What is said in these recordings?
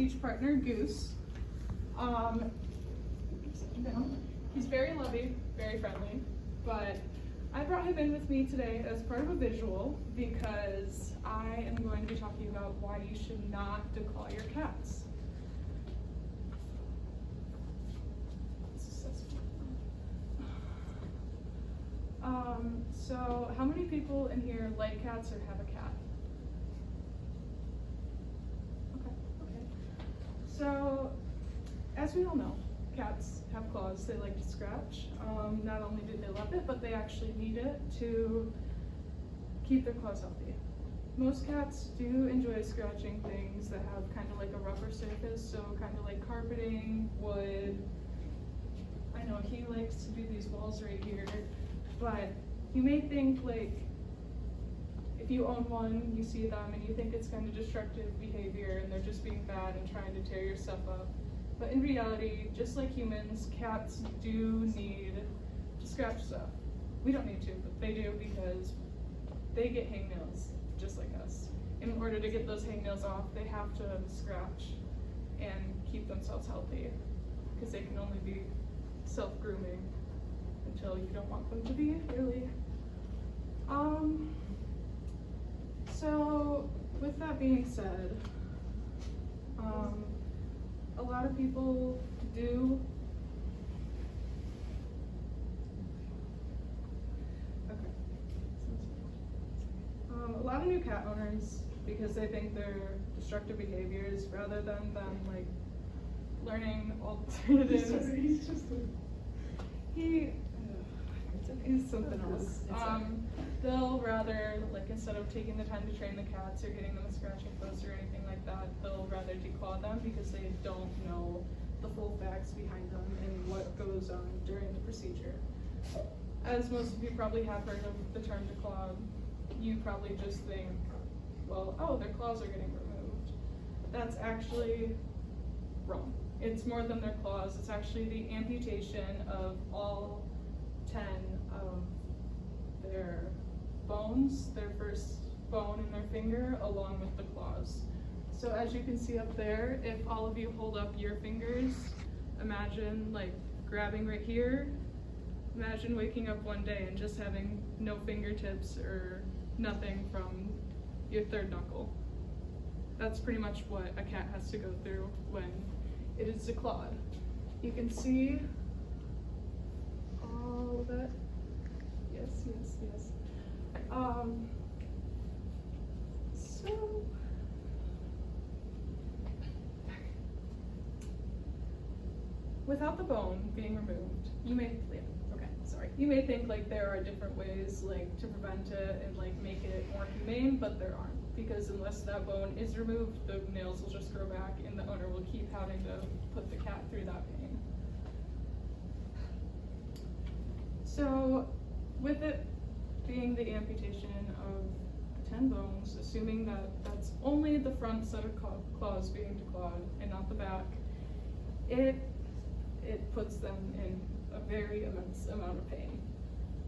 speech partner, Goose. He's very lovey, very friendly, but I brought him in with me today as part of a visual because I am going to be talking about why you should not declaw your cats. So how many people in here like cats or have a cat? Okay. So, as we all know, cats have claws they like to scratch. Not only do they love it, but they actually need it to keep their claws healthy. Most cats do enjoy scratching things that have kind of like a rougher surface, so kind of like carpeting, wood. I know he likes to do these walls right here, but you may think like, if you own one, you see them and you think it's kind of destructive behavior and they're just being bad and trying to tear your stuff up. But in reality, just like humans, cats do need to scratch stuff. We don't need to, but they do because they get hangnails just like us. In order to get those hangnails off, they have to scratch and keep themselves healthy because they can only be self-grooming until you don't want them to be, really. So with that being said, a lot of people do a lot of new cat owners, because they think they're destructive behaviors rather than them like learning alternatives. He's something else. They'll rather, like, instead of taking the time to train the cats or getting them a scratching post or anything like that, they'll rather declaw them because they don't know the full facts behind them and what goes on during the procedure. As most of you probably have heard of the term declaw, you probably just think, well, oh, their claws are getting removed. That's actually wrong. It's more than their claws. It's actually the amputation of all 10 of their bones, their first bone in their finger, along with the claws. So as you can see up there, if all of you hold up your fingers, imagine like grabbing right here. Imagine waking up one day and just having no fingertips or nothing from your third knuckle. That's pretty much what a cat has to go through when it is declawed. You can see all of it. Yes. So without the bone being removed, you may think like there are different ways like to prevent it and like make it more humane, but there aren't, because unless that bone is removed, the nails will just grow back and the owner will keep having to put the cat through that pain. So with it being the amputation of 10 bones, assuming that that's only the front set of claws being declawed and not the back, it puts them in a very immense amount of pain.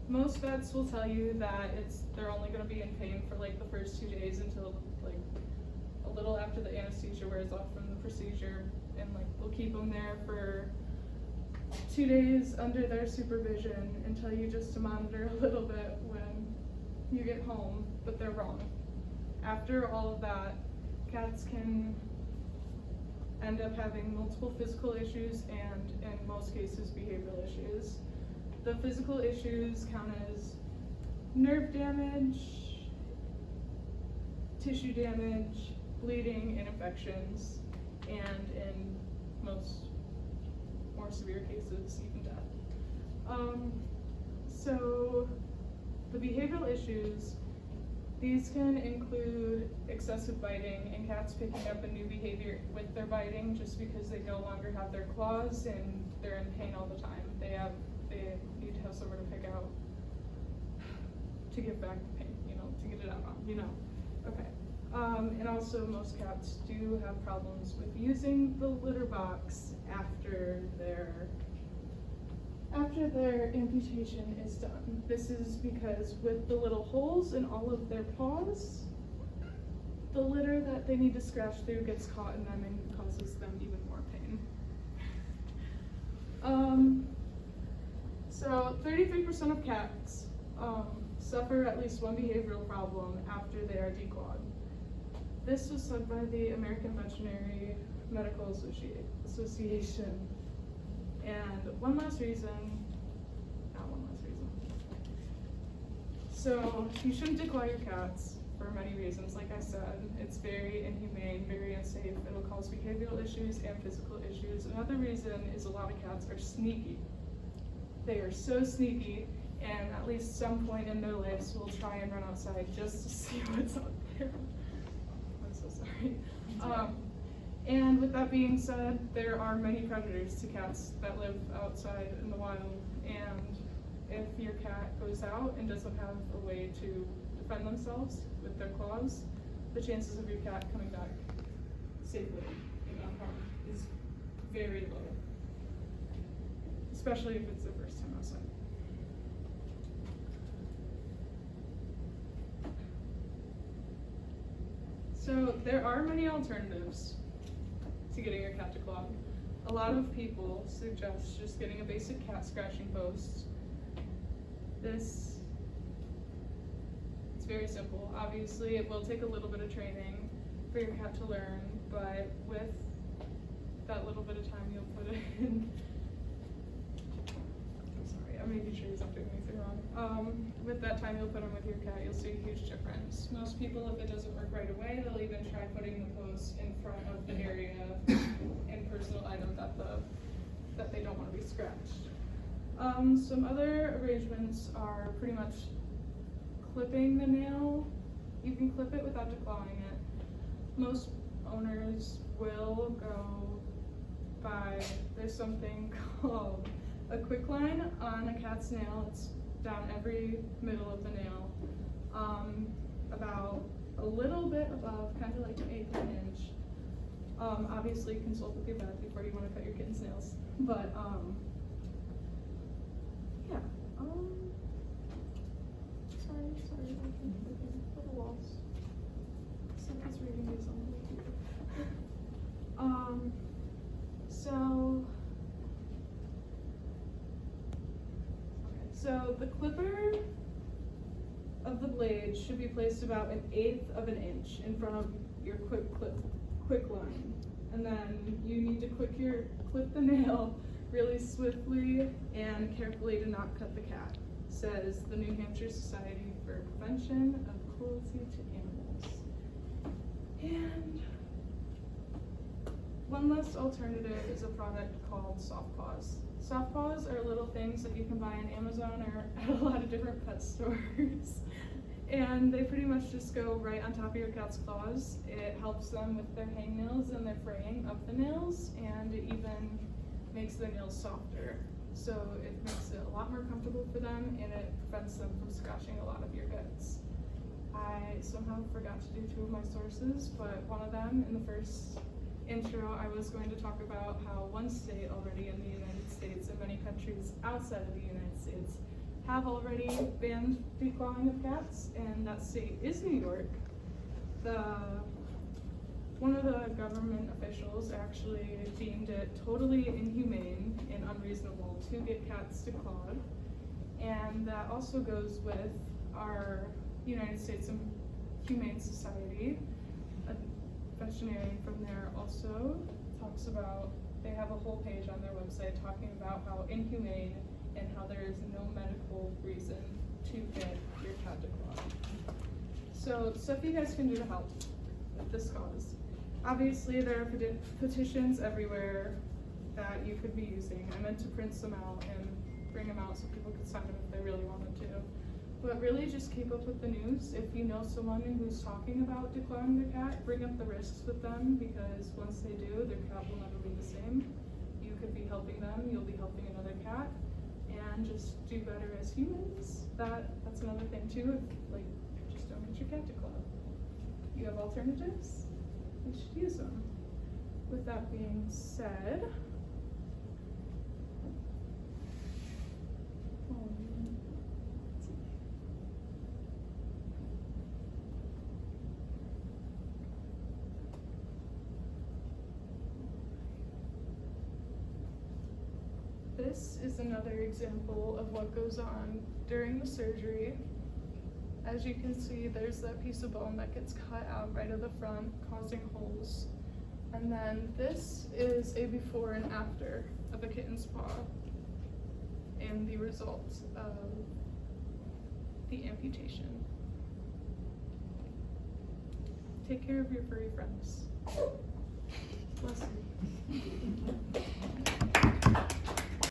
Most vets will tell you that they're only going to be in pain for like the first 2 days until like a little after the anesthesia wears off from the procedure, and like they'll keep them there for 2 days under their supervision and tell you just to monitor a little bit when you get home, but they're wrong. After all of that, cats can end up having multiple physical issues and, in most cases, behavioral issues. The physical issues count as nerve damage, tissue damage, bleeding, and infections, and in most more severe cases, even death. So the behavioral issues, these can include excessive biting and cats picking up a new behavior with their biting just because they no longer have their claws and they're in pain all the time. They need to have somewhere to pick out to give back the pain, to get it out on, Okay. And also most cats do have problems with using the litter box after their amputation is done. This is because with the little holes in all of their paws, the litter that they need to scratch through gets caught in them and causes 50% of cats suffer at least one behavioral problem after they are declawed. This was said by the American Veterinary Medical Association. And one last reason. So you shouldn't declaw your cats for many reasons. Like I said, it's very inhumane, very unsafe. It'll cause behavioral issues and physical issues. Another reason is a lot of cats are sneaky. They are so sneaky, and at least some point in their lives will try and run outside just to see what's out there. I'm so sorry. And with that being said, there are many predators to cats that live outside in the wild, and if your cat goes out and doesn't have a way to defend themselves with their claws, the chances of your cat coming back safely and unharmed is very low, especially if it's their first time outside. So there are many alternatives to getting your cat declawed. A lot of people suggest just getting a basic cat scratching post. It's very simple. Obviously, it will take a little bit of training for your cat to learn, but with that little bit of time you'll put in, I'm sorry, I'm making sure he's not doing anything wrong. With that time you'll put in with your cat, you'll see a huge difference. Most people, if it doesn't work right away, they'll even try putting the post in front of the area and personal item that they don't want to be scratched. Some other arrangements are pretty much clipping the nail. You can clip it without declawing it. Most owners will go by, there's something called a quick line on a cat's nail. It's down every middle of the nail, about a little bit above, kind of like an eighth of an inch. Obviously consult with your vet before you want to cut your kitten's nails, but yeah. Sorry, I'm a little lost. Someone's reading me something. So the clipper of the blade should be placed about an eighth of an inch in front of your quick line, and then you need to clip the nail really swiftly and carefully to not cut the cat, says the New Hampshire Society for Prevention of Cruelty to Animals. And one last alternative is a product called soft paws. Soft paws are little things that you can buy on Amazon or at a lot of different pet stores. And they pretty much just go right on top of your cat's claws. It helps them with their hangnails and their fraying of the nails, and it even makes the nails softer. So it makes it a lot more comfortable for them, and it prevents them from scratching a lot of your goods. I somehow forgot to do two of my sources, but one of them, in the first intro, I was going to talk about how one state already in the United States and many countries outside of the United States have already banned declawing of cats, and that state is New York. One of the government officials actually deemed it totally inhumane and unreasonable to get cats declawed, and that also goes with our United States Humane Society. A veterinarian from there also talks about, they have a whole page on their website talking about how inhumane and how there is no medical reason to get your cat declawed. So stuff you guys can do to help with this cause. Obviously there are petitions everywhere that you could be using. I meant to print some out and bring them out so people could sign them if they really wanted to. But really just keep up with the news. If you know someone who's talking about declawing their cat, bring up the risks with them, because once they do, their cat will never be the same. You could be helping them, you'll be helping another cat, and just do better as humans. That's another thing too, just don't get your cat declawed. You have alternatives, you should use them. With that being said, This is another example of what goes on during the surgery. As you can see, there's that piece of bone that gets cut out right at the front, causing holes. And then this is a before and after of a kitten's paw and the result of the amputation. Take care of your furry friends. Bless you.